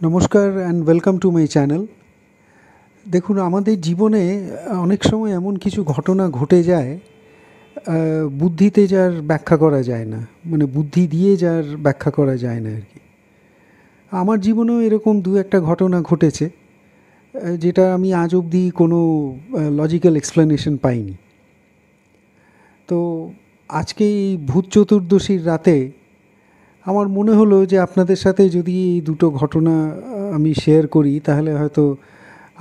নমস্কার and welcome to my channel. দেখুন, আমাদের জীবনে অনেক সময় এমন কিছু ঘটনা ঘটে যায়, বুদ্ধিতে যার ব্যাখ্যা করা যায় না, মানে বুদ্ধি দিয়ে যার ব্যাখ্যা করা যায় না আর কি। আমার জীবনেও এরকম দু একটা ঘটনা ঘটেছে, যেটা আমি আজ অবধি কোনো লজিক্যাল এক্সপ্লেনেশন পাইনি। তো আজকে এই ভূত চতুর্দশীর রাতে আমার মনে হলো যে আপনাদের সাথে যদি এই দুটো ঘটনা আমি শেয়ার করি, তাহলে হয়তো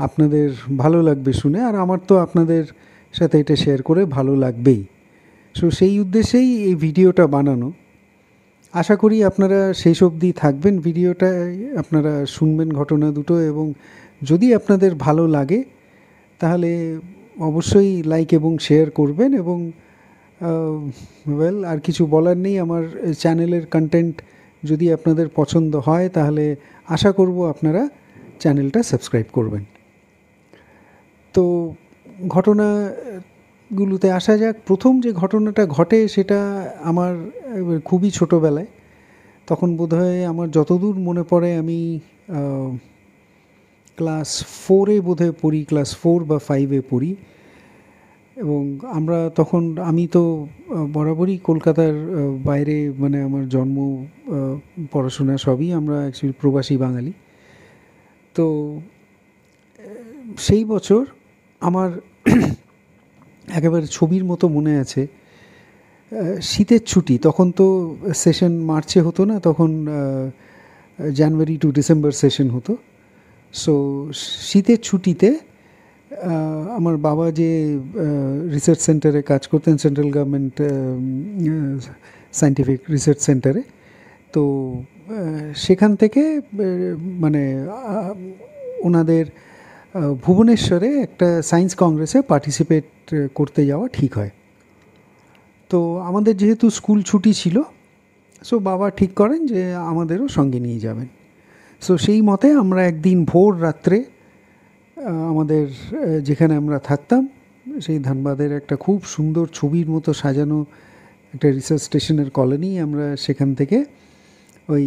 আপনাদের ভালো লাগবে শুনে, আর আমার তো আপনাদের সাথে এটা শেয়ার করে ভালো লাগবেই। সো সেই উদ্দেশ্যেই এই ভিডিওটা বানানো। আশা করি আপনারা শেষ অবধি থাকবেন ভিডিওটায়, আপনারা শুনবেন ঘটনা দুটো, এবং যদি আপনাদের ভালো লাগে তাহলে অবশ্যই লাইক এবং শেয়ার করবেন। এবং আর কিছু বলার নেই। আমার চ্যানেলের কন্টেন্ট যদি আপনাদের পছন্দ হয় তাহলে আশা করব আপনারা চ্যানেলটা সাবস্ক্রাইব করবেন। তো ঘটনাগুলোতে আসা যাক। প্রথম যে ঘটনাটা ঘটে সেটা আমার খুবই ছোটোবেলায়। তখন বোধহয় আমার যতদূর মনে পড়ে আমি ক্লাস 4-এ বোধহয় পড়ি, ক্লাস 4 বা 5-এ পড়ি। এবং আমি তো বরাবরই কলকাতার বাইরে, মানে আমার জন্ম, পড়াশোনা সবই, আমরা অ্যাকচুয়ালি প্রবাসী বাঙালি। তো সেই বছর আমার একেবারে ছবির মতো মনে আছে, শীতের ছুটি। তখন তো সেশন মার্চে হতো না, তখন জানুয়ারি টু ডিসেম্বর সেশন হতো। সো শীতের ছুটিতে আমার বাবা যে রিসার্চ সেন্টারে কাজ করতেন, সেন্ট্রাল গভর্নমেন্ট সায়েন্টিফিক রিসার্চ সেন্টারে, তো সেখান থেকে মানে ওনাদের ভুবনেশ্বরে একটা সায়েন্স কংগ্রেসে পার্টিসিপেট করতে যাওয়া ঠিক হয়। তো আমাদের যেহেতু স্কুল ছুটি ছিল, সো বাবা ঠিক করেন যে আমাদেরও সঙ্গে নিয়ে যাবেন। সো সেই মতে আমরা একদিন ভোর রাত্রে আমাদের যেখানে আমরা থাকতাম, সেই ধানবাদের একটা খুব সুন্দর ছবির মতো সাজানো একটা রিসার্চ স্টেশনের কলোনি, আমরা সেখান থেকে ওই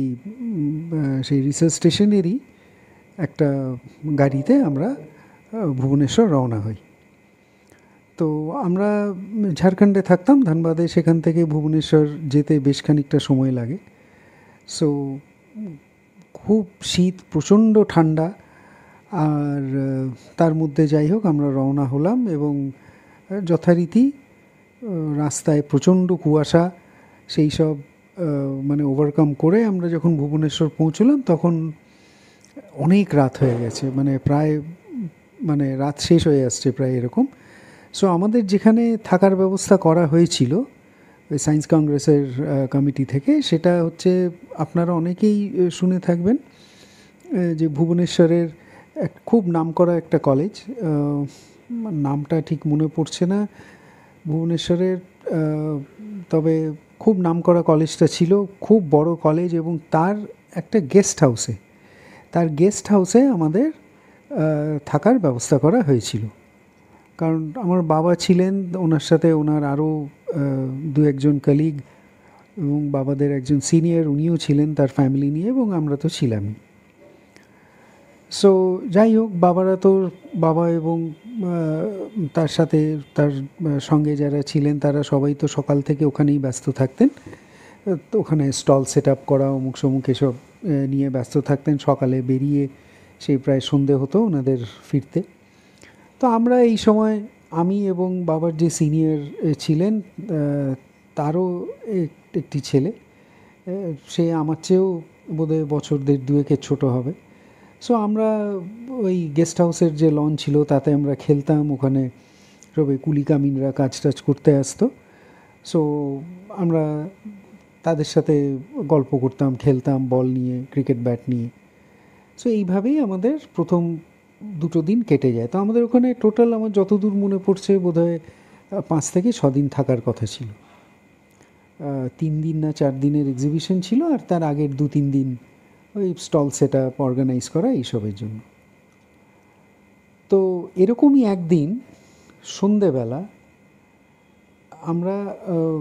সেই রিসার্চ স্টেশনেরই একটা গাড়িতে আমরা ভুবনেশ্বর রওনা হই। তো আমরা ঝাড়খণ্ডে থাকতাম, ধানবাদে। সেখান থেকে ভুবনেশ্বর যেতে বেশ খানিকটা সময় লাগে। সো খুব শীত, প্রচণ্ড ঠান্ডা, আর তার মধ্যে যাই হোক আমরা রওনা হলাম। এবং যথারীতি রাস্তায় প্রচণ্ড কুয়াশা, সেই সব মানে ওভারকাম করে আমরা যখন ভুবনেশ্বর পৌঁছলাম তখন অনেক রাত হয়ে গেছে, মানে প্রায় মানে রাত শেষ হয়ে আসছে প্রায় এরকম। সো আমাদের যেখানে থাকার ব্যবস্থা করা হয়েছিল ওই সায়েন্স কংগ্রেসের কমিটি থেকে, সেটা হচ্ছে আপনারা অনেকেই শুনে থাকবেন যে ভুবনেশ্বরের এক খুব নামকরা একটা কলেজ, নামটা ঠিক মনে পড়ছে না ভুবনেশ্বরের, তবে খুব নামকরা কলেজটা ছিল, খুব বড় কলেজ। এবং তার একটা গেস্ট হাউসে আমাদের থাকার ব্যবস্থা করা হয়েছিল। কারণ আমার বাবা ছিলেন, ওনার সাথে ওনার আরও দু একজন কলিগ, এবং বাবাদের একজন সিনিয়র, উনিও ছিলেন তার ফ্যামিলি নিয়ে, এবং আমরা তো ছিলামই। সো যাই হোক, বাবা এবং তার সাথে তার সঙ্গে যারা ছিলেন তারা সবাই তো সকাল থেকে ওখানেই ব্যস্ত থাকতেন। তো ওখানে স্টল সেট আপ করা, অমুক সমুক এসব নিয়ে ব্যস্ত থাকতেন। সকালে বেরিয়ে সেই প্রায় সন্ধে হতো ওনাদের ফিরতে। তো আমরা এই সময়, আমি এবং বাবার যে সিনিয়র ছিলেন তারও একটি ছেলে, সে আমার চেয়েও বোধহয় বছর দেড় দুয়েকের ছোটো হবে। সো আমরা ওই গেস্ট হাউসের যে লন ছিল তাতে আমরা খেলতাম। ওখানে সবাই কুলি কামিনরা কাজ টাজ করতে আসতো। সো আমরা তাদের সাথে গল্প করতাম, খেলতাম বল নিয়ে, ক্রিকেট ব্যাট নিয়ে। সো এইভাবেই আমাদের প্রথম দুটো দিন কেটে যায়। তো আমাদের ওখানে টোটাল আমার যতদূর মনে পড়ছে বোধহয় 5 থেকে 6 দিন থাকার কথা ছিল। 3 দিন না 4 দিনের এক্সিবিশন ছিল, আর তার আগের 2-3 দিন ওই স্টল সেট আপ, অর্গানাইজ করা, এইসবের জন্য। তো এরকমই একদিন সন্ধেবেলা আমরা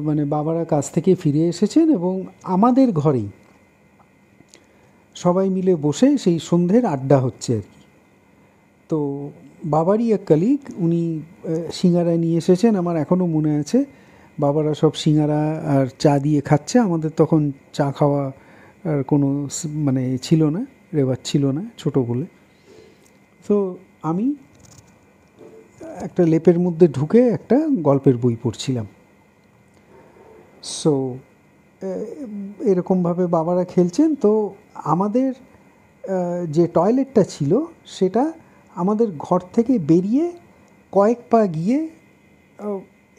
মানে বাবারা কাজ থেকে ফিরে এসেছেন, এবং আমাদের ঘরেই সবাই মিলে বসে সেই সন্ধ্যের আড্ডা হচ্ছে আর কি। তো বাবারই এক কালিগ, উনি সিঙ্গারা নিয়ে এসেছেন, আমার এখনও মনে আছে। বাবারা সব সিঙ্গারা আর চা দিয়ে খাচ্ছে, আমাদের তখন চা খাওয়া আর কোনো মানে ছিল না, রেওয়াজ ছিল না ছোটো বলে। তো আমি একটা লেপের মধ্যে ঢুকে একটা গল্পের বই পড়ছিলাম। সো এরকমভাবে বাবারা খেলছেন। তো আমাদের যে টয়লেটটা ছিল সেটা আমাদের ঘর থেকে বেরিয়ে কয়েক পা গিয়ে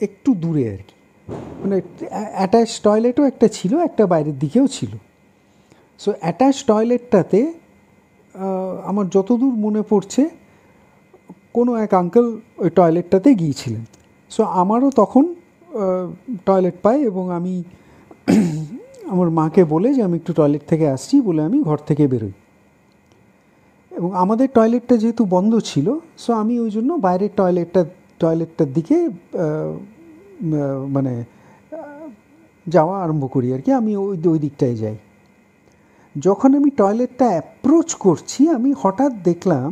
একটু দূরে আর কি, মানে অ্যাটাচ টয়লেটও একটা ছিল, একটা বাইরের দিকেও ছিল। সো অ্যাটাচ টয়লেটটাতে আমার যতদূর মনে পড়ছে কোনো এক আঙ্কেল ওই টয়লেটটাতে গিয়েছিলেন। সো আমারও তখন টয়লেট পাই এবং আমি আমার মাকে বলে যে আমি একটু টয়লেট থেকে আসছি বলে আমি ঘর থেকে বেরোই। এবং আমাদের টয়লেটটা যেহেতু বন্ধ ছিল, সো আমি ওই জন্য বাইরের টয়লেটটার দিকে মানে যাওয়া আরম্ভ করি আর কি। আমি ওই দিকটায় যাই। যখন আমি টয়লেটটা অ্যাপ্রোচ করছি, আমি হঠাৎ দেখলাম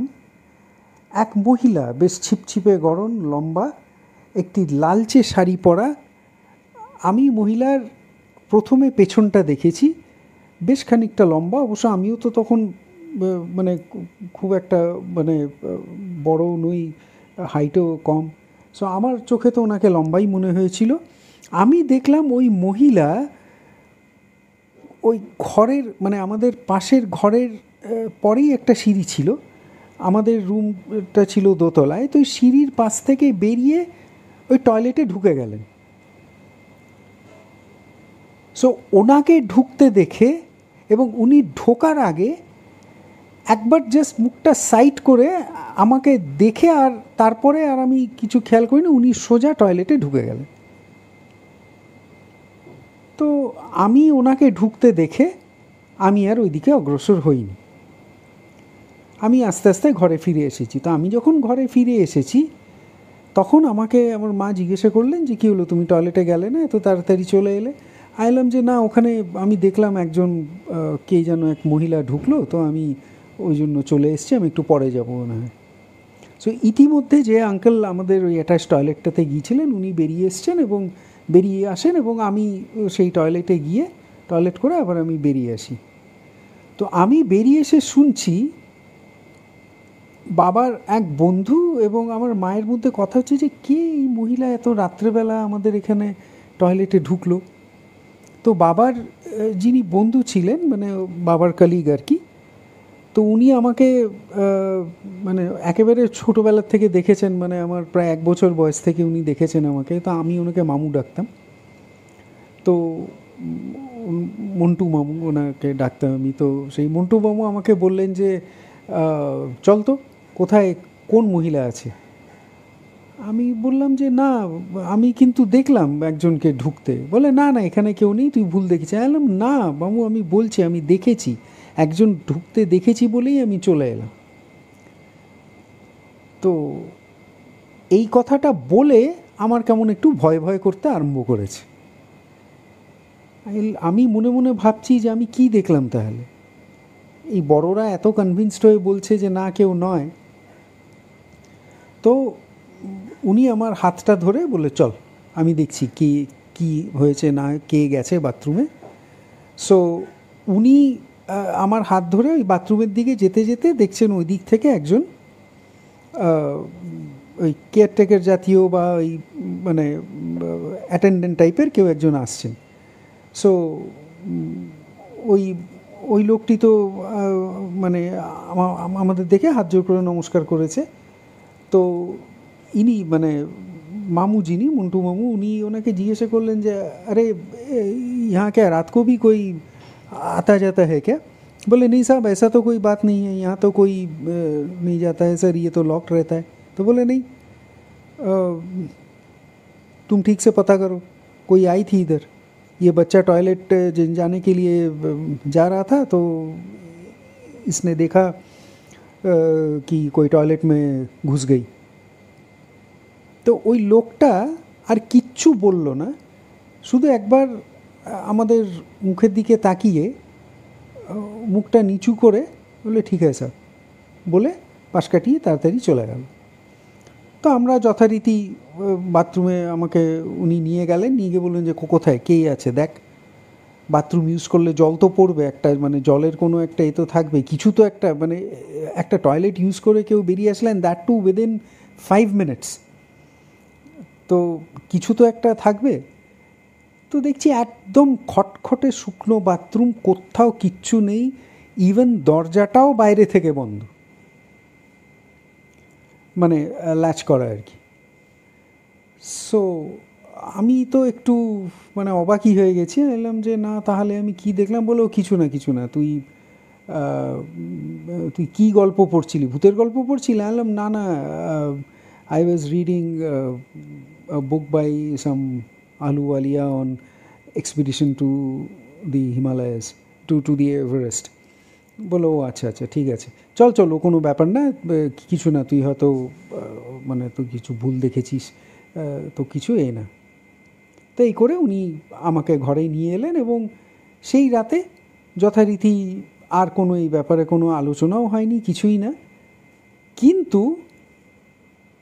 এক মহিলা, বেশ ছিপছিপে গড়ন, লম্বা, একটি লালচে শাড়ি পরা। আমি মহিলার প্রথমে পেছনটা দেখেছি, বেশ খানিকটা লম্বা। অবশ্য আমিও তো তখন মানে খুব একটা মানে বড় নই, হাইটও কম। সো আমার চোখে তো ওনাকে লম্বাই মনে হয়েছিল। আমি দেখলাম ওই মহিলা ওই ঘরের মানে আমাদের পাশের ঘরের পরেই একটা সিঁড়ি ছিল, আমাদের রুমটা ছিল দোতলায়, তো ওই সিঁড়ির পাশ থেকে বেরিয়ে ওই টয়লেটে ঢুকে গেলেন। সো ওনাকে ঢুকতে দেখে এবং উনি ঢোকার আগে একবার জাস্ট মুখটা সাইড করে আমাকে দেখে, আর তারপরে আর আমি কিছু খেয়াল করিনি, উনি সোজা টয়লেটে ঢুকে গেলেন। তো আমি ওনাকে ঢুকতে দেখে আমি আর ওইদিকে অগ্রসর হইনি, আমি আস্তে আস্তে ঘরে ফিরে এসেছি। তো আমি যখন ঘরে ফিরে এসেছি তখন আমাকে আমার মা জিজ্ঞাসা করলেন যে কী হলো, তুমি টয়লেটে গেলে না, এত তাড়াতাড়ি চলে এলে? আইলাম যে না, ওখানে আমি দেখলাম একজন কে যেন এক মহিলা ঢুকলো, তো আমি ওই জন্য চলে এসেছি, আমি একটু পরে যাবো না হয়। সো ইতিমধ্যে যে আঙ্কেল আমাদের ওই অ্যাটাচ টয়লেটটাতে গিয়েছিলেন উনি বেরিয়ে এসছেন এবং বেরিয়ে আসেন, এবং আমি সেই টয়লেটে গিয়ে টয়লেট করে আবার আমি বেরিয়ে আসি। তো আমি বেরিয়ে এসে শুনছি বাবার এক বন্ধু এবং আমার মায়ের মধ্যে কথা হচ্ছে যে কে এই মহিলা এত রাত্রেবেলা আমাদের এখানে টয়লেটে ঢুকলো। তো বাবার যিনি বন্ধু ছিলেন, মানে বাবার কলিগ আর কি, তো উনি আমাকে মানে একেবারে ছোটোবেলার থেকে দেখেছেন, মানে আমার প্রায় 1 বছর বয়স থেকে উনি দেখেছেন আমাকে। তো আমি ওনাকে মামু ডাকতাম, তো মন্টু মামু ওনাকে ডাকতাম আমি। তো সেই মন্টু মামু আমাকে বললেন যে চল তো, কোথায় কোন মহিলা আছে? আমি বললাম যে না, আমি কিন্তু দেখলাম একজনকে ঢুকতে। বলে না না, এখানে কেউ নেই, তুই ভুল দেখেছিস। আমি বললাম না মামু, আমি বলছি আমি দেখেছি, একজন ঢুকতে দেখেছি বলেই আমি চলে এলাম। তো এই কথাটা বলে আমার কেমন একটু ভয় ভয় করতে আরম্ভ করেছে। আমি মনে মনে ভাবছি যে আমি কি দেখলাম তাহলে, এই বড়রা এত কনভিন্সড হয়ে বলছে যে না কেউ নয়। তো উনি আমার হাতটা ধরে বলে চল, আমি দেখছি কি কি হয়েছে, না কে গেছে বাথরুমে। সো উনি আমার হাত ধরে ওই বাথরুমের দিকে যেতে যেতে দেখছেন ওই দিক থেকে একজন ওই কেয়ারটেকার জাতীয় বা ওই মানে অ্যাটেন্ডেন্ট টাইপের কেউ একজন আসছেন। সো ওই ওই লোকটি তো মানে আমাদের দেখে হাত জোর করে নমস্কার করেছে। তো ইনি মানে মামু যিনি মন্টু মামু, উনি ওনাকে জিজ্ঞাসা করলেন যে আরে यहाँ क्या रात को भी कोई आता जाता है क्या? बोले नहीं साहब, ऐसा तो कोई बात नहीं है, यहाँ तो कोई नहीं जाता है सर, ये तो लॉक्ड रहता है। तो बोले नहीं, तुम ठीक से पता करो, कोई आई थी इधर, ये बच्चा टॉयलेट जाने के लिए जा रहा था, तो इसने देखा कि कोई टॉयलेट में घुस गई। তো ওই লোকটা আর কিচ্ছু বলল না, শুধু একবার আমাদের মুখের দিকে তাকিয়ে মুখটা নিচু করে বলে ঠিক আছে স্যার বলে পাশ কাটিয়ে তাড়াতাড়ি চলে গেল। তো আমরা যথারীতি বাথরুমে আমাকে উনি নিয়ে গেলেন, নিয়ে গিয়ে বললেন যে কোথায় কে আছে দেখ, বাথরুম ইউজ করলে জল তো পড়বে, একটা মানে জলের কোনো একটা তো থাকবে, কিছু তো একটা মানে একটা টয়লেট ইউজ করে কেউ বেরিয়ে আসলেন, দ্যাট টু উইদিন 5 মিনিটস, তো কিছু তো একটা থাকবে। তো দেখছি একদম খটখটে শুকনো বাথরুম, কোথাও কিচ্ছু নেই, ইভেন দরজাটাও বাইরে থেকে বন্ধ, মানে ল্যাচ করা আর কি। সো আমি তো একটু মানে অবাকই হয়ে গেছি, বললাম যে না তাহলে আমি কি দেখলাম, বলে কিছু না তুই কী গল্প পড়ছিলি, ভূতের গল্প পড়ছিলি? বললাম না না, I was reading book by some Ahluwalia on expedition to the Himalayas, to the Everest. বলো ও আচ্ছা আচ্ছা ঠিক আছে, চল ও কোনো ব্যাপার না, কিছু না, তুই হয়তো মানে তুই কিছু ভুল দেখেছিস, তো কিছু না। তো এই করে উনি আমাকে ঘরে নিয়ে এলেন এবং সেই রাতে যথারীতি আর কোনো এই ব্যাপারে কোনো আলোচনাও হয়নি, কিছুই না। কিন্তু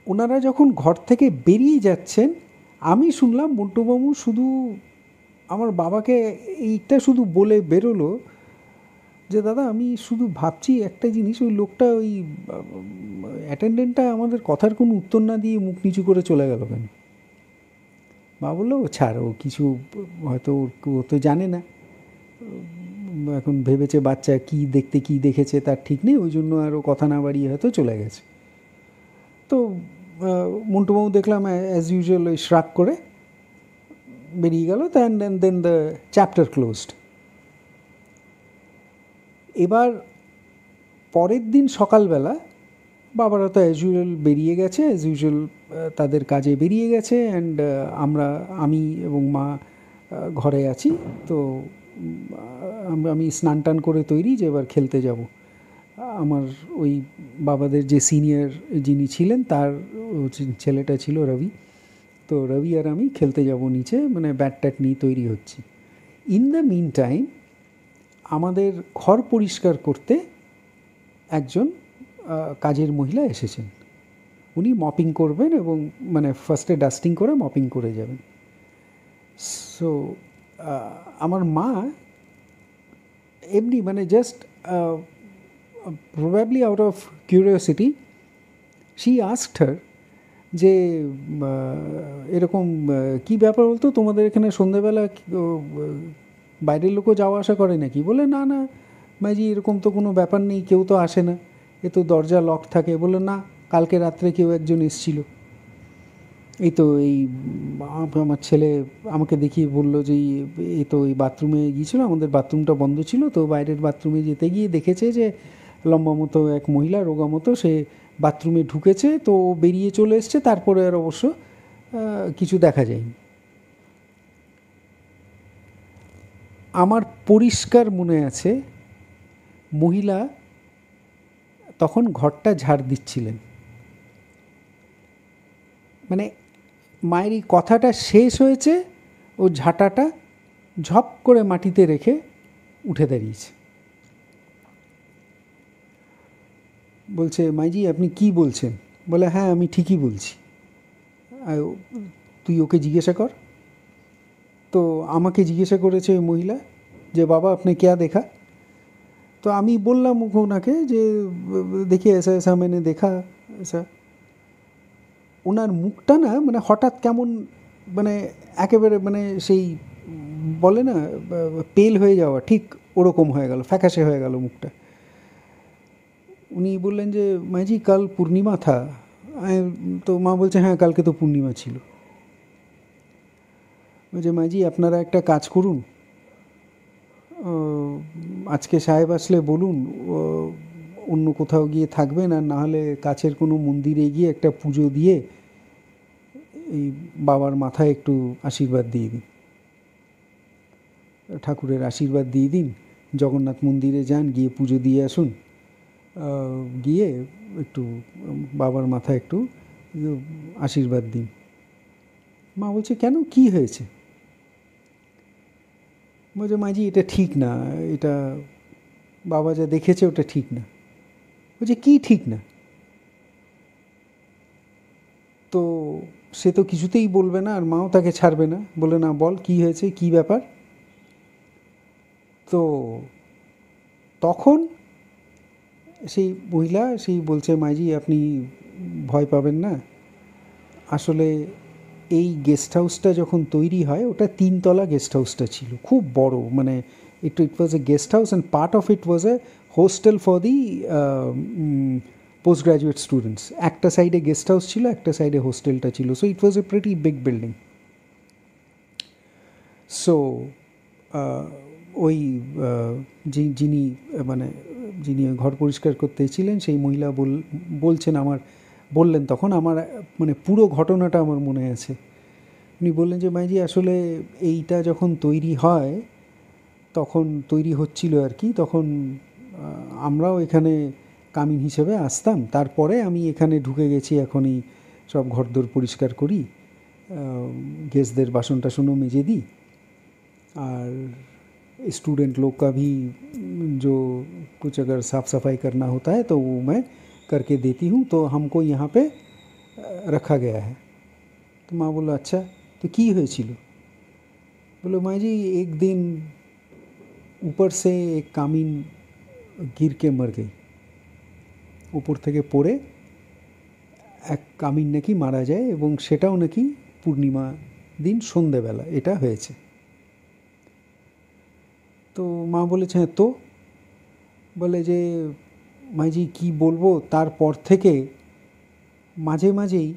ওনারা যখন ঘর থেকে বেরিয়ে যাচ্ছেন, আমি শুনলাম মন্টুবাবু শুধু আমার বাবাকে এইটা শুধু বলে বেরোলো যে দাদা আমি শুধু ভাবছি একটা জিনিস, ওই লোকটা ওই অ্যাটেন্ডেন্টটা আমাদের কথার কোনো উত্তর না দিয়ে মুখ নিচু করে চলে গেল কেন? মা বললো ছাড়, ও কিছু হয়তো ও তো জানে না, এখন ভেবেছে বাচ্চা কি দেখতে কি দেখেছে তার ঠিক নেই, ওই জন্য আরও কথা না বাড়িয়ে হয়তো চলে গেছে। তো মন্টুবাবু দেখলাম অ্যাজ ইউজুয়াল ওই শ্রাক করে বেরিয়ে গেল, দেন দ্য চ্যাপ্টার ক্লোজড। এবার পরের দিন সকালবেলা বাবারা তো অ্যাজ ইউজুয়াল বেরিয়ে গেছে, অ্যাজ ইউজুয়াল তাদের কাজে বেরিয়ে গেছে, অ্যান্ড আমি এবং মা ঘরে আছি। তো আমি স্নান টান করে তৈরি যে এবার খেলতে যাব। আমার ওই বাবাদের যে সিনিয়র যিনি ছিলেন তার ছেলেটা ছিল রবি, তো রবি আর আমি খেলতে যাব নিচে, মানে ব্যাট ট্যাট নিয়ে তৈরি হচ্ছি। ইন দ্য মিন টাইম আমাদের ঘর পরিষ্কার করতে একজন কাজের মহিলা এসেছেন, উনি মপিং করবেন এবং মানে ফার্স্টে ডাস্টিং করে মপিং করে যাবেন। সো আমার মা এমনি মানে just probably out of curiosity she asked her যে এরকম কী ব্যাপার বলতো, তোমাদের এখানে সন্ধ্যেবেলা বাইরের লোকও যাওয়া আসা করে নাকি? বলে না না মাইজি, এরকম তো কোনো ব্যাপার নেই, কেউ তো আসে না, এ তো দরজা লক থাকে। বলে না, কালকে রাত্রে কেউ একজন এসেছিল, এই তো এই আমার ছেলে আমাকে দেখিয়ে বললো যে এই তো এই বাথরুমে গিয়েছিলো, আমাদের বাথরুমটা বন্ধ ছিল, তো বাইরের বাথরুমে যেতে গিয়ে দেখেছে যে লম্বা মতো এক মহিলা, রোগা মতো, সে বাথরুমে ঢুকেছে, তো বেরিয়ে চলে এসছে, তারপরে আর অবশ্য কিছু দেখা যায়নি। আমার পরিষ্কার মনে আছে মহিলা তখন ঘরটা ঝাড় দিচ্ছিলেন, মানে মায়ের এই কথাটা শেষ হয়েছে, ও ঝাঁটাটা ঝপ করে মাটিতে রেখে উঠে দাঁড়িয়েছে। বলছে মাইজি আপনি কি বলছেন? বলে হ্যাঁ আমি ঠিকই বলছি, তুই ওকে জিজ্ঞাসা কর। তো আমাকে জিজ্ঞাসা করেছে ওই মহিলা যে বাবা আপনি ক্যা দেখা? তো আমি বললাম ওনাকে যে দেখিয়ে এসা এসা मैंने দেখা এসা। ওনার মুখটা না মানে হঠাৎ কেমন মানে একেবারে মানে সেই বলে না পেল হয়ে যাওয়া, ঠিক ওরকম হয়ে গেল, ফ্যাকাশে হয়ে গেল মুখটা। উনি বললেন যে মাইজি কাল পূর্ণিমা থা। তো মা বলছে হ্যাঁ কালকে তো পূর্ণিমা ছিল। বলছে মাইজি আপনারা একটা কাজ করুন, আজকে সাহেব আসলে বলুন অন্য কোথাও গিয়ে থাকবেন, আর নাহলে কাছের কোনো মন্দিরে গিয়ে একটা পুজো দিয়ে এই বাবার মাথায় একটু আশীর্বাদ দিয়ে দিন, ঠাকুরের আশীর্বাদ দিয়ে দিন, জগন্নাথ মন্দিরে যান, গিয়ে পুজো দিয়ে আসুন, গিয়ে একটু বাবার মাথায় একটু আশীর্বাদ দিন। মা বলছে কেন, কি হয়েছে? বলছে মাঝি এটা ঠিক না, এটা বাবা যা দেখেছে ওটা ঠিক না। বলছে কী ঠিক না? তো সে তো কিছুতেই বলবে না, আর মাও তাকে ছাড়বে না, বলে না বল কী হয়েছে, কী ব্যাপার। তো তখন সেই মহিলা সেই বলছে, মাইজি আপনি ভয় পাবেন না, আসলে এই গেস্ট হাউসটা যখন তৈরি হয়, ওটা 3 তলা গেস্ট হাউসটা ছিল, খুব বড়, মানে it was a guest house and part of it was a hostel for the post graduate students. একটা সাইডে গেস্ট হাউস ছিল, একটা সাইডে হোস্টেলটা ছিল, so it was a pretty big building. So ওই যিনি মানে যিনি ঘর পরিষ্কার করতে ছিলেন সেই মহিলা বলছেন বললেন তখন আমার মানে পুরো ঘটনাটা আমার মনে আছে। উনি বললেন যে মাইজি আসলে এইটা যখন তৈরি হয়, তখন তৈরি হচ্ছিল আর কি, তখন আমরাও এখানে কামিন হিসেবে আসতাম, তারপরে আমি এখানে ঢুকে গেছি, এখনই সব ঘরদোর পরিষ্কার করি, গেস্টদের বাসন টাসনও মেজে দিই, और स्टूडेंट लोग का भी जो कुछ अगर साफ़ सफाई करना होता है तो वो मैं करके देती हूँ, तो हमको यहाँ पे रखा गया है। तो माँ बोला अच्छा, तो की হয়েছিল? बोलो माँ जी एक दिन ऊपर से एक कामिन गिर के मर गई, উপর থেকে পড়ে এক কামিন নাকি মারা যায়, এবং সেটাও নাকি পূর্ণিমা দিন সন্ধেবেলা এটা হয়েছে। তো মা বলেছে হ্যাঁ, তো বলে যে মাইজি কী বলবো, তারপর থেকে মাঝে মাঝেই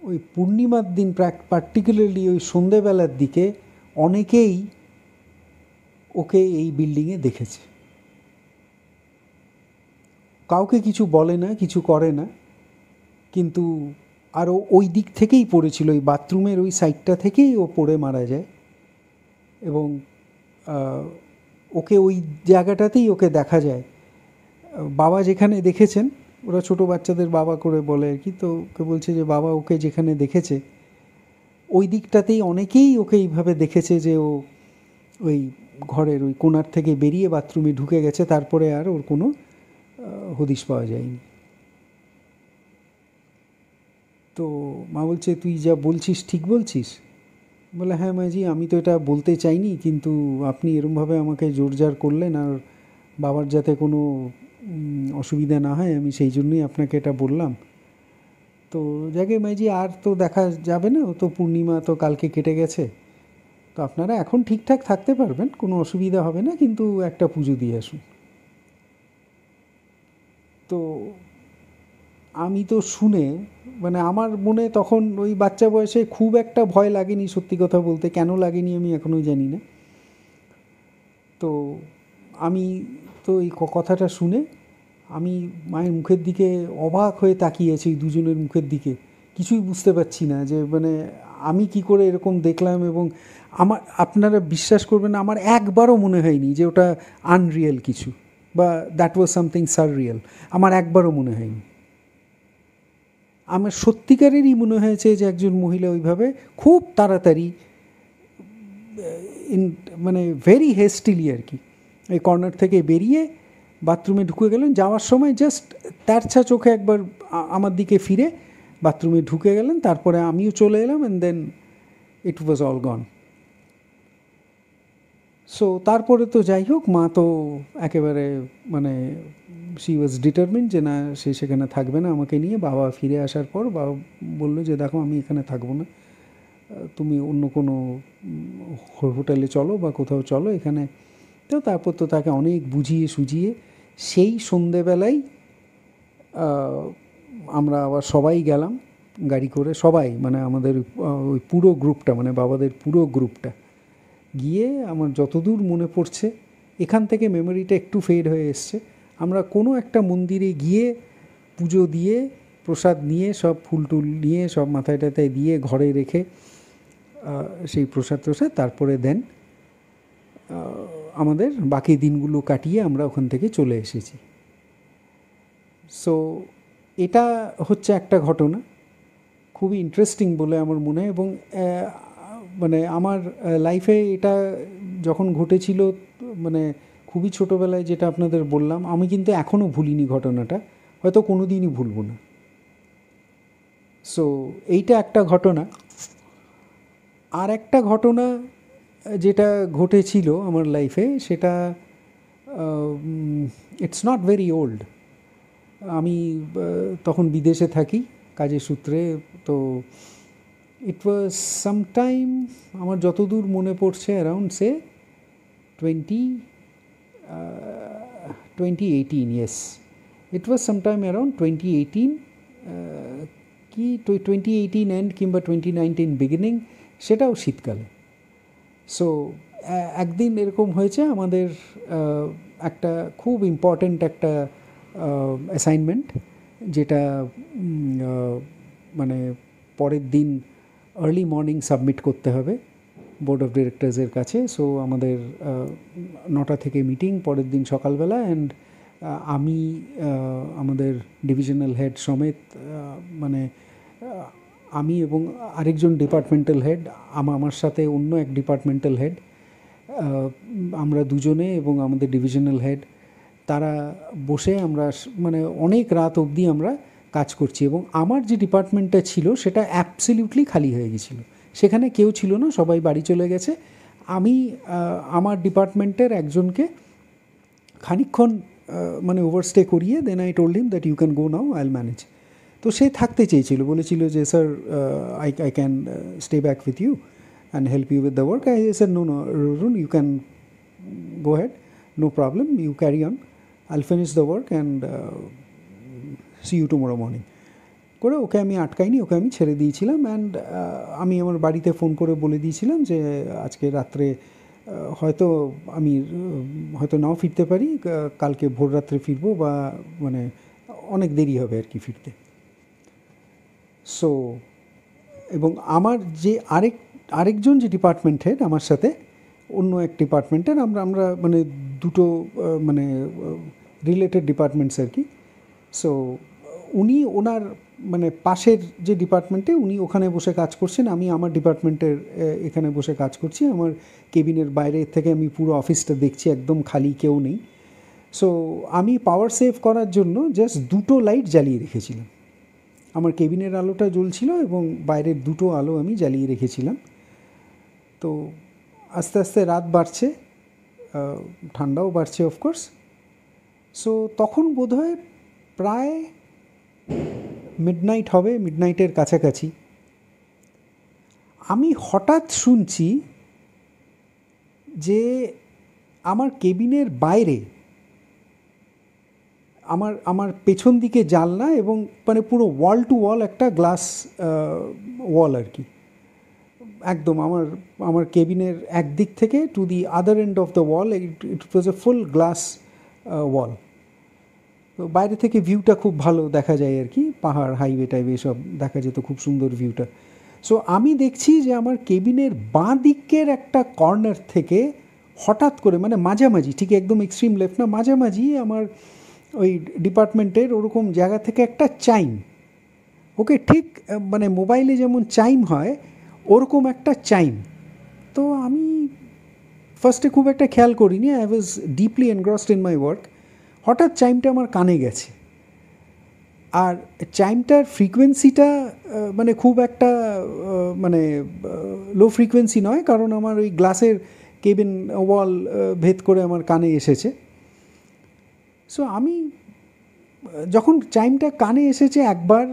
ওই পূর্ণিমার দিন পার্টিকুলারলি ওই সন্ধেবেলার দিকে অনেকেই ওকে এই বিল্ডিংয়ে দেখেছে। কাউকে কিছু বলে না, কিছু করে না, কিন্তু আরও ওই দিক থেকেই পড়েছিল, ওই বাথরুমের ওই সাইডটা থেকেই ও পড়ে মারা যায়, এবং ওকে ওই জায়গাটাতেই ওকে দেখা যায়। বাবা যেখানে দেখেছেন, ওরা ছোটো বাচ্চাদের বাবা করে বলে আর কি, তো ওকে বলছে যে বাবা ওকে যেখানে দেখেছে ওই দিকটাতেই অনেকেই ওকে এইভাবে দেখেছে যে ও ওই ঘরের ওই কোণার থেকে বেরিয়ে বাথরুমে ঢুকে গেছে, তারপরে আর ওর কোনো হদিশ পাওয়া যায়নি। তো মা বলছে তুই যা বলছিস ঠিক বলছিস? বলে হ্যাঁ মাঝি, আমি তো এটা বলতে চাইনি, কিন্তু আপনি এরমভাবে আমাকে জোরজার করলেন, আর বাবার যাতে কোনো অসুবিধা না হয় আমি সেই জন্যই আপনাকে এটা বললাম। তো যাকে মাঝি আর তো দেখা যাবে না, ও তো পূর্ণিমা তো কালকে কেটে গেছে, তো আপনারা এখন ঠিকঠাক থাকতে পারবেন, কোনো অসুবিধা হবে না, কিন্তু একটা পুজো দিয়ে আসুন। তো আমি তো শুনে মানে আমার মনে তখন ওই বাচ্চা বয়সে খুব একটা ভয় লাগেনি, সত্যি কথা বলতে, কেন লাগেনি আমি এখনও জানি না। তো আমি তো এই কথাটা শুনে আমি মায়ের মুখের দিকে অবাক হয়ে তাকিয়েছি, দুজনের মুখের দিকে, কিছুই বুঝতে পারছি না যে মানে আমি কি করে এরকম দেখলাম, এবং আপনারা বিশ্বাস করবেন না, আমার একবারও মনে হয়নি যে ওটা আনরিয়েল কিছু, বা দ্যাট ওয়াজ সামথিং সাররিয়াল, আমার একবারও মনে হয়নি। আমার সত্যিকারেরই মনে হয়েছে যে একজন মহিলা ওইভাবে খুব তাড়াতাড়ি মানে ভেরি হেস্টিলি আর কি এই কর্নার থেকে বেরিয়ে বাথরুমে ঢুকে গেলেন, যাওয়ার সময় জাস্ট তেরছা চোখে একবার আমার দিকে ফিরে বাথরুমে ঢুকে গেলেন, তারপরে আমিও চলে এলাম, and then it was all gone. So তারপরে তো যাই হোক, মা তো একেবারে মানে শি ওয়াজ ডিটারমিন্ড যে না, সে সেখানে থাকবে না আমাকে নিয়ে। বাবা ফিরে আসার পর বাবা বললো যে দেখো আমি এখানে থাকবো না, তুমি অন্য কোনো হোটেলে চলো বা কোথাও চলো, এখানে। তো তারপর তো তাকে অনেক বুঝিয়ে সুঝিয়ে সেই সন্ধেবেলায় আমরা আবার সবাই গেলাম গাড়ি করে, সবাই মানে আমাদের ওই পুরো গ্রুপটা, মানে বাবাদের পুরো গ্রুপটা গিয়ে, আমার যতদূর মনে পড়ছে, এখান থেকে মেমোরিটা একটু ফেড হয়ে এসছে, আমরা কোনো একটা মন্দিরে গিয়ে পুজো দিয়ে প্রসাদ নিয়ে সব ফুল টুল নিয়ে সব মাথায় টাথায় দিয়ে ঘরে রেখে সেই প্রসাদ তারপরে দেন আমাদের বাকি দিনগুলো কাটিয়ে আমরা ওখান থেকে চলে এসেছি। সো এটা হচ্ছে একটা ঘটনা, খুবই ইন্টারেস্টিং বলে আমার মনে হয়, এবং মানে আমার লাইফে এটা যখন ঘটেছিল মানে খুবই ছোটোবেলায় যেটা আপনাদের বললাম, আমি কিন্তু এখনও ভুলিনি ঘটনাটা, হয়তো কোনো দিনই ভুলব না। সো এইটা একটা ঘটনা। আর একটা ঘটনা যেটা ঘটেছিল আমার লাইফে, সেটা ইটস নট ভেরি ওল্ড। আমি তখন বিদেশে থাকি কাজের সূত্রে। তো ইট ওয়াজ সামটাইম, আমার যতদূর মনে পড়ছে, around say 2018, yes. It was sometime around 2018, কি 2018 এন্ড কিংবা 2019 বিগিনিং, সেটাও শীতকালে। সো একদিন এরকম হয়েছে, আমাদের একটা খুব ইম্পর্ট্যান্ট একটা অ্যাসাইনমেন্ট, যেটা মানে পরের দিন আর্লি মর্নিং সাবমিট করতে হবে বোর্ড অফ ডিরেক্টরসের কাছে। সো আমাদের 9টা থেকে মিটিং পরের দিন সকালবেলা, অ্যান্ড আমি আমাদের ডিভিশনাল হেড সমেত, মানে আমি এবং আরেকজন ডিপার্টমেন্টাল হেড, আমার সাথে অন্য এক ডিপার্টমেন্টাল হেড, আমরা দুজনে এবং আমাদের ডিভিশনাল হেড, তারা বসে আমরা মানে অনেক রাত অবধি আমরা কাজ করছি। এবং আমার যে ডিপার্টমেন্টটা ছিল সেটা অ্যাবসলিউটলি খালি হয়ে গেছিলো, সেখানে কেউ ছিল না, সবাই বাড়ি চলে গেছে। আমি আমার ডিপার্টমেন্টের একজনকে খানিকক্ষণ মানে ওভারস্টে করিয়ে, then I told him that you can go now, I will manage. তো সে থাকতে চেয়েছিল, বলেছিল যে sir I can stay back with you and help you with the work. I said no no Arun, you can go ahead, no problem, you carry on, I'll finish the work and see you tomorrow morning করে okay আমি আটকাইনি, ওকে আমি ছেড়ে দিয়েছিলাম। And আমি আমার বাড়িতে phone করে বলে দিয়েছিলাম যে আজকে রাত্রে হয়তো আমি হয়তো নাও ফিরতে পারি, কালকে ভোর রাত্রে ফিরবো, বা মানে অনেক দেরি হবে আর কি ফিরতে। সো এবং আমার যে আরেকজন যে ডিপার্টমেন্ট হেড আমার সাথে, অন্য এক ডিপার্টমেন্টের, আমরা মানে দুটো মানে রিলেটেড ডিপার্টমেন্টস আর কি। সো উনি ওনার মানে পাশের যে ডিপার্টমেন্টে, উনি ওখানে বসে কাজ করছেন, আমি আমার ডিপার্টমেন্টের এখানে বসে কাজ করছি। আমার কেবিনের বাইরে থেকে আমি পুরো অফিসটা দেখছি, একদম খালি, কেউ নেই। সো আমি পাওয়ার সেভ করার জন্য জাস্ট দুটো লাইট জ্বালিয়ে রেখেছিলাম। আমার কেবিনের আলোটা জ্বলছিল এবং বাইরের দুটো আলো আমি জ্বালিয়ে রেখেছিলাম। তো আস্তে আস্তে রাত বাড়ছে, ঠান্ডাও বাড়ছে অফকোর্স। সো তখন বোধহয় প্রায় মিডনাইট হবে, মিডনাইটের কাছাকাছি। আমি হঠাৎ শুনছি যে আমার কেবিনের বাইরে, আমার পেছন দিকে জানলা এবং মানে পুরো ওয়াল টু ওয়াল একটা গ্লাস ওয়াল আর কি, একদম আমার কেবিনের একদিক থেকে to the other end of the wall, it was a full glass wall. তো বাইরে থেকে ভিউটা খুব ভালো দেখা যায় আর কি, পাহাড়, হাইওয়ে টাইপ এসব দেখা যেত, খুব সুন্দর ভিউটা। সো আমি দেখছি যে আমার কেবিনের বাঁ দিকের একটা কর্নার থেকে হঠাৎ করে, মানে মাঝামাঝি, ঠিক একদম এক্সট্রিম লেফট না, মাঝামাঝি আমার ওই ডিপার্টমেন্টের ওরকম জায়গা থেকে একটা চাইম, ওকে ঠিক মানে মোবাইলে যেমন চাইম হয় ওরকম একটা চাইম। তো আমি ফার্স্টে খুব একটা খেয়াল করিনি, I was deeply engrossed in my work. হঠাৎ চাইমটা আমার কানে গেছে, আর চাইমটার ফ্রিকোয়েন্সিটা মানে খুব একটা মানে লো ফ্রিকোয়েন্সি নয়, কারণ আমার ওই গ্লাসের কেবিন ওয়াল ভেদ করে আমার কানে এসেছে। সো আমি যখন চাইমটা কানে এসেছে একবার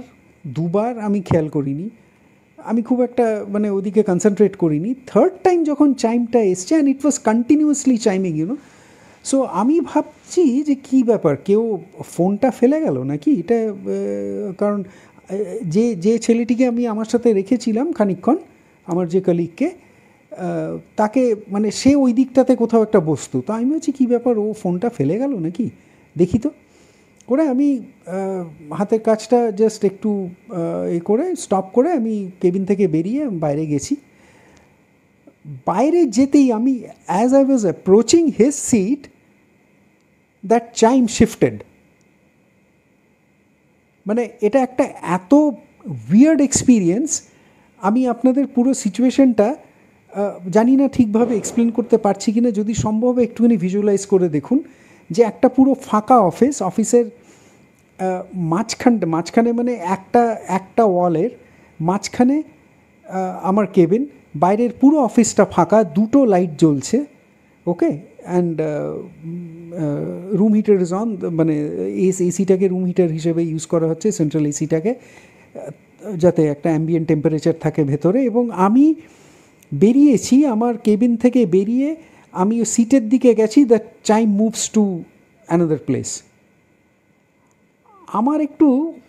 দুবার আমি খেয়াল করিনি, আমি খুব একটা মানে ওদিকে কনসেন্ট্রেট করিনি। থার্ড টাইম যখন চাইমটা এসছে, and it was continuously chiming, so আমি ভাবছি যে কী ব্যাপার, কেউ ফোনটা ফেলে গেল নাকি এটা, কারণ যে ছেলেটিকে আমি আমার সাথে রেখেছিলাম খানিকক্ষণ, আমার যে কলিগকে, তাকে মানে সে ওই দিকটাতে কোথাও একটা বসতো। তো আমি ভাবছি কী ব্যাপার, ও ফোনটা ফেলে গেল নাকি, দেখি তো করে আমি হাতের কাজটা জাস্ট একটু করে স্টপ করে আমি কেবিন থেকে বেরিয়ে বাইরে গেছি। বাইরে যেতেই আমি, as I was approaching his seat, that chime shifted. মানে এটা একটা এত উইয়ার্ড এক্সপিরিয়েন্স, আমি আপনাদের পুরো সিচুয়েশনটা জানি না ঠিকভাবে এক্সপ্লেন করতে পারছি কি না, যদি সম্ভব একটুখানি ভিজুয়ালাইজ করে দেখুন যে একটা পুরো ফাঁকা অফিসের মাঝখানে মানে একটা ওয়ালের মাঝখানে আমার কেবিন, বাইরের পুরো অফিসটা ফাঁকা, দুটো লাইট জ্বলছে, okay, and room heater is on, মানে এসিটাকে রুম হিটার হিসেবে ইউজ করা হচ্ছে, সেন্ট্রাল এসিটাকে, যাতে একটা অ্যাম্বিয়েন্ট টেম্পারেচার থাকে ভেতরে। এবং আমি বেরিয়েছি আমার কেবিন থেকে, বেরিয়ে আমি সিটের দিকে গেছি, the chime moves to another place. আমার একটু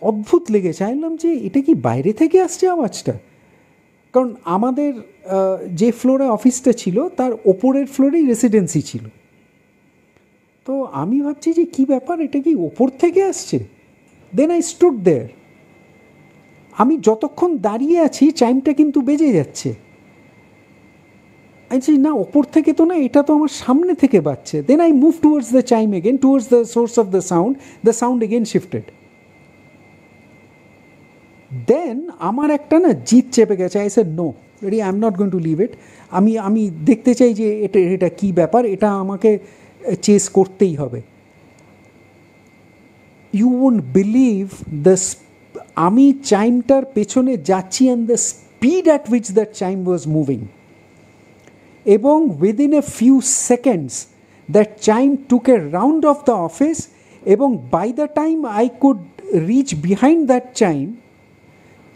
অদ্ভুত লেগেছে, আমি বললাম যে এটা কি বাইরে থেকে আসছে আওয়াজটা, কারণ আমাদের যে ফ্লোরে অফিসটা ছিল তার ওপরের ফ্লোরেই রেসিডেন্সি ছিল। তো আমি ভাবছি যে কী ব্যাপার, এটা কি ওপর থেকে আসছে। দেন আই স্টুড দেয়ার, আমি যতক্ষণ দাঁড়িয়ে আছি চাইমটা কিন্তু বেজে যাচ্ছে। আচ্ছা না, ওপর থেকে তো না, এটা তো আমার সামনে থেকে বাজছে। Then I move towards the chime again, towards the source of the sound again shifted. দেন আমার একটা না জিদ চেপে গেছে, I said no, ready, I am not going to leave it. আমি দেখতে চাই যে এটা কী ব্যাপার, এটা আমাকে চেস করতেই হবে। ইউ ওন্ট বিলিভ দ্য, আমি চাইমটার পেছনে যাচ্ছি and the speed at which that chime was moving, এবং within a few seconds that chime took a round of the office, এবং by the time I could reach behind that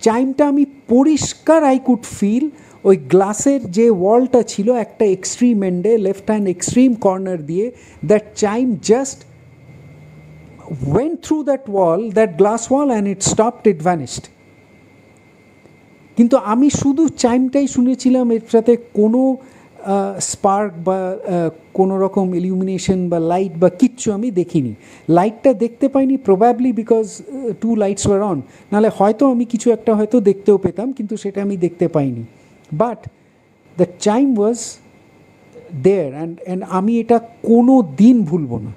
চাইমটা আমি পরিষ্কার, I could feel ওই গ্লাসের যে ওয়ালটা ছিল একটা এক্সট্রিম এন্ডে, লেফট হ্যান্ড এক্সট্রিম কর্নার দিয়ে, that chime just went through that wall, that glass wall, and it stopped, it vanished. কিন্তু আমি শুধু চাইমটাই শুনেছিলাম, এর সাথে কোনো স্পার্ক বা কোনো রকম ইলুমিনেশন বা লাইট বা কিচ্ছু আমি দেখিনি। লাইটটা দেখতে পাইনি, probably because two lights were on, নাহলে হয়তো আমি কিছু একটা হয়তো দেখতেও পেতাম, কিন্তু সেটা আমি দেখতে পাইনি। But the chime was there, and আমি এটা কোনো দিন ভুলব না।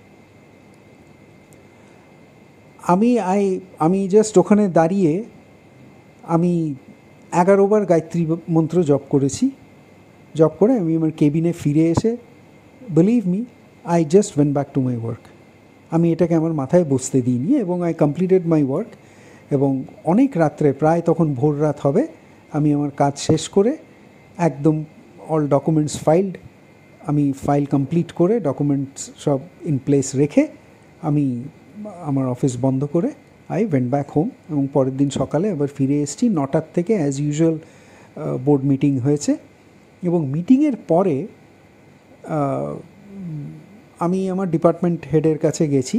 আমি জাস্ট ওখানে দাঁড়িয়ে আমি 11 বার গায়ত্রী মন্ত্র জপ করেছি। জব করে আমি আমার কেবিনে ফিরে এসে, believe me, I just went back to my work. আমি এটাকে আমার মাথায় বসতে দিইনি, এবং আই কমপ্লিটেড মাই ওয়ার্ক। এবং অনেক রাত্রে, প্রায় তখন ভোর রাত হবে, আমি আমার কাজ শেষ করে একদম অল ডকুমেন্টস ফাইলড, আমি ফাইল কমপ্লিট করে ডকুমেন্টস সব ইন প্লেস রেখে আমি আমার অফিস বন্ধ করে আই ওয়েন্ট ব্যাক হোম। এবং পরের দিন সকালে আবার ফিরে এসেছি 9টার থেকে, অ্যাজ ইউজুয়াল বোর্ড মিটিং হয়েছে। এবং মিটিংয়ের পরে আমি আমার ডিপার্টমেন্ট হেডের কাছে গেছি,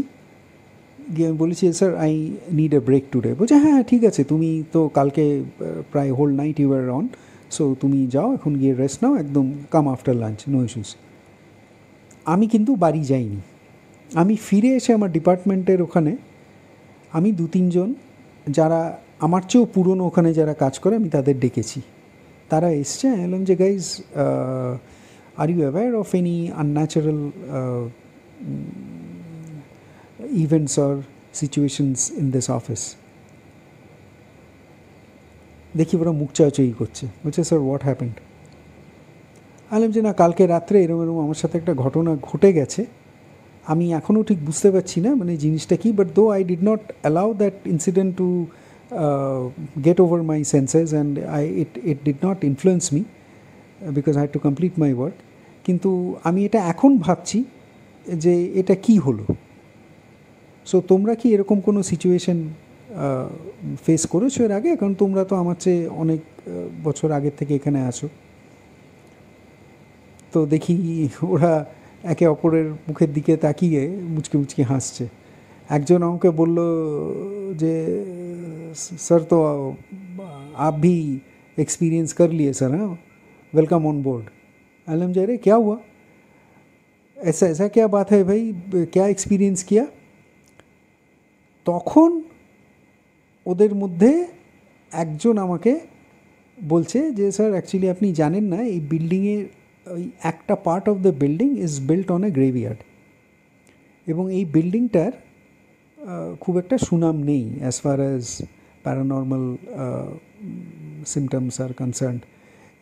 গিয়ে আমি বলেছি, sir I need a break today. বলছে হ্যাঁ ঠিক আছে, তুমি তো কালকে প্রায় whole night you are on, so তুমি যাও এখন, গিয়ে রেস্ট নাও, একদম come after lunch, no issues. আমি কিন্তু বাড়ি যাইনি, আমি ফিরে এসে আমার ডিপার্টমেন্টের ওখানে আমি 2-3 জন যারা আমার চেয়েও পুরনো ওখানে যারা কাজ করে, আমি তাদের ডেকেছি। তারা এসছে, আমি বললাম যে guys, are you aware of any unnatural events or situations in this office? দেখি ওরা মুখ চাওয়াচাই করছে, বলছে স্যার হোয়াট হ্যাপেন্ড? বললাম যে না, কালকে রাত্রে এরম আমার সাথে একটা ঘটনা ঘটে গেছে, আমি এখনও ঠিক বুঝতে পারছি না মানে জিনিসটা কী, but though I did not allow that incident to get over my senses and it did not influence me because I had to complete my work. কিন্তু আমি এটা এখন ভাবছি যে এটা কি হলো। সো তোমরা কি এরকম কোনো সিচুয়েশন ফেস করেছো এর আগে? কারণ তোমরা তো আমার চেয়ে অনেক বছর আগের থেকে এখানে আছো। তো দেখি ওরা একে অপরের মুখের দিকে তাকিয়ে মুচকি মুচকি হাসছে। একজন আমাকে বলল যে सर तो आप भी एक्सपीरियंस कर लिए सर, हाँ, वेलकम ऑन बोर्ड। आलम जा रहे क्या हुआ, ऐसा ऐसा क्या बात है भाई, क्या एक्सपीरियंस किया? তখন ওদের মধ্যে একজন আমাকে বলছে যে স্যার অ্যাকচুয়ালি আপনি জানেন না, এই বিল্ডিংয়ের ওই একটা part of the building is built on a graveyard, এবং এই বিল্ডিংটার খুব একটা সুনাম নেই as far as paranormal symptoms are concerned.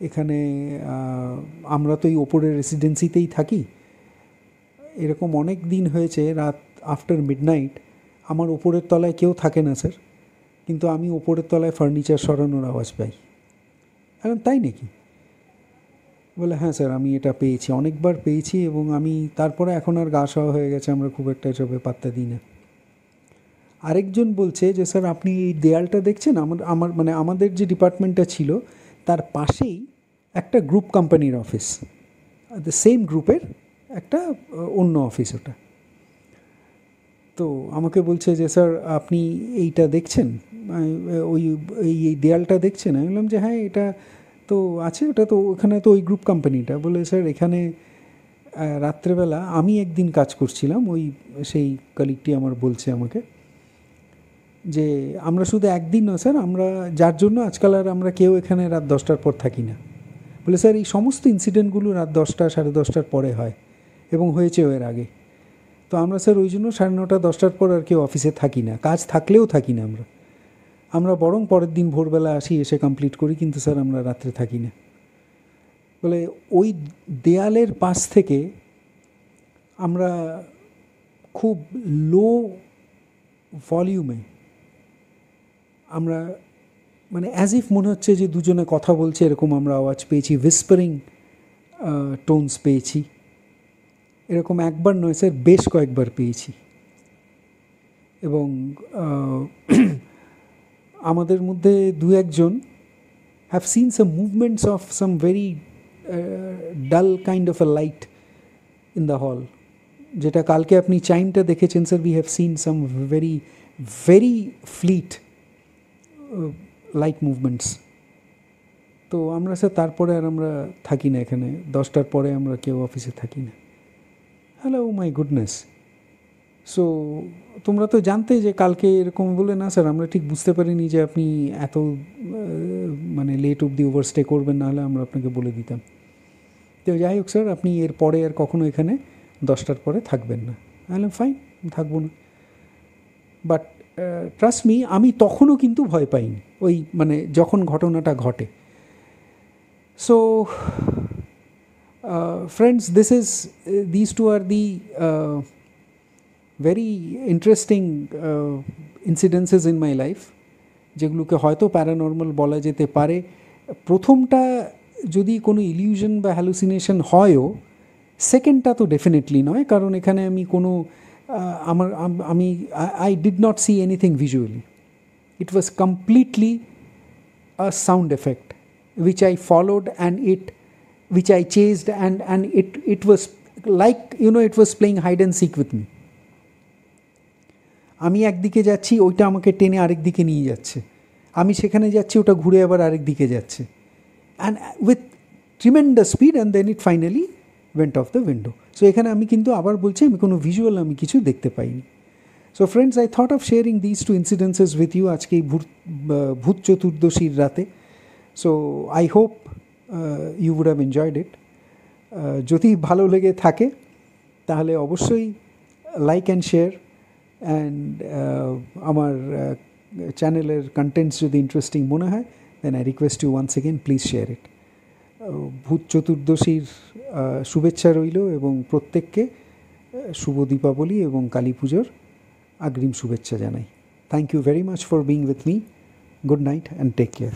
এখানে আমরা তো এই ওপরের রেসিডেন্সিতেই থাকি। এরকম অনেক দিন হয়েছে রাত আফটার মিডনাইট আমার ওপরের তলায় কেউ থাকে না স্যার, কিন্তু আমি ওপরের তলায় ফার্নিচার সরানোর আওয়াজ পাই। এখন তাই নাকি? বলে হ্যাঁ স্যার, আমি এটা পেয়েছি, অনেকবার পেয়েছি, এবং আমি তারপরে এখন আর গা সওয়া হয়ে গেছে, আমরা খুব একটা এসবে পাত্তা দিই না। আরেকজন বলছে যে স্যার আপনি এই দেয়ালটা দেখছেন, আমার মানে আমাদের যে ডিপার্টমেন্টটা ছিল তার পাশেই একটা গ্রুপ কোম্পানির অফিস, দ্য সেম গ্রুপের একটা অন্য অফিস ওটা। তো আমাকে বলছে যে স্যার আপনি এইটা দেখছেন, ওই এই দেয়ালটা দেখছেন? আমি বললাম যে হ্যাঁ এটা তো আছে, ওটা তো ওখানে তো ওই গ্রুপ কোম্পানিটা। বলে স্যার এখানে রাত্রেবেলা আমি একদিন কাজ করছিলাম, ওই সেই কলিগটি আমার বলছে আমাকে যে আমরা শুধু একদিন নয় স্যার, আমরা যার জন্য আজকাল আর আমরা কেউ এখানে রাত 10টার পর থাকি না। বলে স্যার এই সমস্ত ইনসিডেন্টগুলো রাত 10টা 10:30টার পরে হয়, এবং হয়েছেও এর আগে। তো আমরা স্যার ওই জন্য 9:30 10টার পর আর কেউ অফিসে থাকি না, কাজ থাকলেও থাকি না আমরা বরং পরের দিন ভোরবেলা আসি, এসে কমপ্লিট করি, কিন্তু স্যার আমরা রাত্রে থাকি না। বলে ওই দেয়ালের পাশ থেকে আমরা খুব লো ভলিউমে আমরা মানে অ্যাজ ইফ মনে হচ্ছে যে দুজনে কথা বলছে, এরকম আমরা আওয়াজ পেয়েছি, উইসপারিং টোনস পেয়েছি। এরকম একবার নয় স্যার, বেশ কয়েকবার পেয়েছি। এবং আমাদের মধ্যে দু একজন have seen some movements of some very dull kind of a light in the hall, যেটা কালকে আপনি চাইমটা দেখেছেন sir, we have seen some very very fleet light movements. তো আমরা স্যার তারপরে আর আমরা থাকি না এখানে, 10টার পরে আমরা কেউ অফিসে থাকি না। Hello my goodness. সো তোমরা তো জানতে যে কালকে এরকম বলে, না স্যার আমরা ঠিক বুঝতে পারিনি যে আপনি এত মানে লেট অবধি ওভারস্টে করবেন, নাহলে আমরা আপনাকে বলে দিতাম। তো যাই হোক স্যার, আপনি এর পরে আর কখনো এখানে 10টার পরে থাকবেন না। তাহলে ফাইন, থাকবো না। বাট ট্রাস্ট মি, আমি তখনও কিন্তু ভয় পাইনি, ওই মানে যখন ঘটনাটা ঘটে। So friends, these two are the very interesting incidences in my life, যেগুলোকে হয়তো প্যারানর্মাল বলা যেতে পারে। প্রথমটা যদি কোনো ইলিউশন বা হ্যালুসিনেশন হয়ও, সেকেন্ডটা তো ডেফিনেটলি নয়, কারণ এখানে আমি কোনো আমি I did not see anything visually. It was completely a sound effect which I followed, and which I chased, and it was like, it was playing hide and seek with me. আমি একদিকে যাচ্ছি, ওইটা আমাকে টেনে আরেক দিকে নিয়ে যাচ্ছে, আমি সেখানে যাচ্ছি, ওটা ঘুরে আবার আরেক দিকে যাচ্ছে, and with tremendous speed, and then it finally went off the window. So এখানে আমি কিন্তু আবার বলছি, আমি কোনো ভিজুয়াল আমি কিছু দেখতে পাইনি। So friends, I thought of sharing this two incidences with you আজকে এই ভূত চতুর্দশীর রাতে। So I hope you would have enjoyed it. যদি ভালো লেগে থাকে তাহলে অবশ্যই লাইক অ্যান্ড শেয়ার, অ্যান্ড আমার চ্যানেলের কন্টেন্টস যদি ইন্টারেস্টিং মনে হয়, then I request you once again, please share it. ভূত চতুর্দশীর শুভেচ্ছা রইল, এবং প্রত্যেককে শুভ দীপাবলি এবং কালী পুজোর অগ্রিম শুভেচ্ছা জানাই। Thank you very much for being with me. Good night and take care.